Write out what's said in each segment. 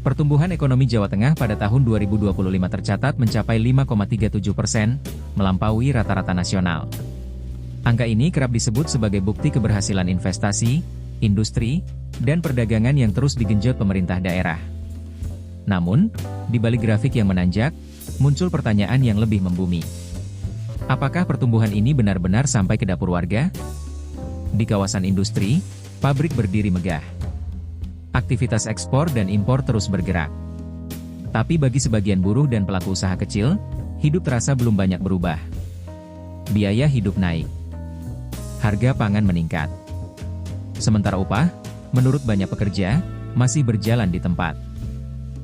Pertumbuhan ekonomi Jawa Tengah pada tahun 2025 tercatat mencapai 5,37%, melampaui rata-rata nasional. Angka ini kerap disebut sebagai bukti keberhasilan investasi, industri, dan perdagangan yang terus digenjot pemerintah daerah. Namun, di balik grafik yang menanjak, muncul pertanyaan yang lebih membumi. Apakah pertumbuhan ini benar-benar sampai ke dapur warga? Di kawasan industri, pabrik berdiri megah. Aktivitas ekspor dan impor terus bergerak. Tapi bagi sebagian buruh dan pelaku usaha kecil, hidup terasa belum banyak berubah. Biaya hidup naik. Harga pangan meningkat. Sementara upah, menurut banyak pekerja, masih berjalan di tempat.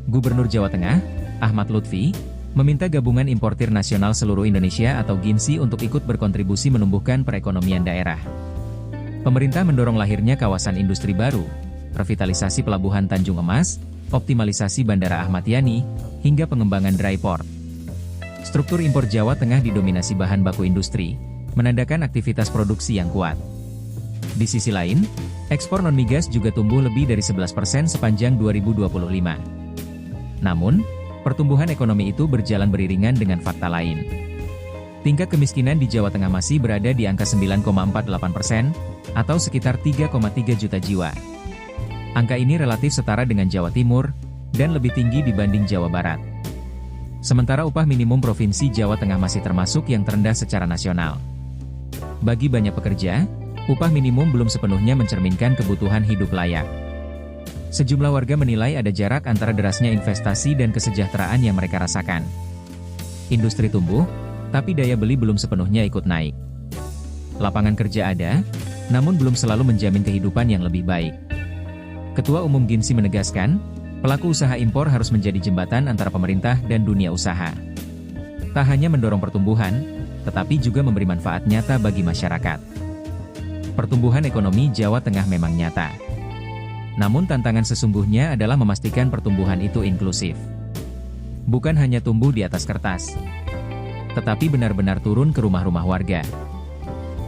Gubernur Jawa Tengah, Ahmad Lutfi, meminta Gabungan Importir Nasional Seluruh Indonesia atau GINSI untuk ikut berkontribusi menumbuhkan perekonomian daerah. Pemerintah mendorong lahirnya kawasan industri baru, revitalisasi Pelabuhan Tanjung Emas, optimalisasi Bandara Ahmad Yani, hingga pengembangan dry port. Struktur impor Jawa Tengah didominasi bahan baku industri, menandakan aktivitas produksi yang kuat. Di sisi lain, ekspor non-migas juga tumbuh lebih dari 11% sepanjang 2025. Namun, pertumbuhan ekonomi itu berjalan beriringan dengan fakta lain. Tingkat kemiskinan di Jawa Tengah masih berada di angka 9,48%, atau sekitar 3,3 juta jiwa. Angka ini relatif setara dengan Jawa Timur, dan lebih tinggi dibanding Jawa Barat. Sementara upah minimum Provinsi Jawa Tengah masih termasuk yang terendah secara nasional. Bagi banyak pekerja, upah minimum belum sepenuhnya mencerminkan kebutuhan hidup layak. Sejumlah warga menilai ada jarak antara derasnya investasi dan kesejahteraan yang mereka rasakan. Industri tumbuh, tapi daya beli belum sepenuhnya ikut naik. Lapangan kerja ada, namun belum selalu menjamin kehidupan yang lebih baik. Ketua Umum GINSI menegaskan, pelaku usaha impor harus menjadi jembatan antara pemerintah dan dunia usaha. Tak hanya mendorong pertumbuhan, tetapi juga memberi manfaat nyata bagi masyarakat. Pertumbuhan ekonomi Jawa Tengah memang nyata. Namun tantangan sesungguhnya adalah memastikan pertumbuhan itu inklusif. Bukan hanya tumbuh di atas kertas, tetapi benar-benar turun ke rumah-rumah warga,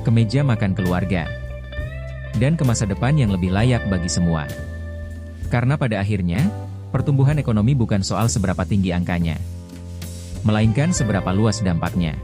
ke meja makan keluarga, dan ke masa depan yang lebih layak bagi semua. Karena pada akhirnya, pertumbuhan ekonomi bukan soal seberapa tinggi angkanya, melainkan seberapa luas dampaknya.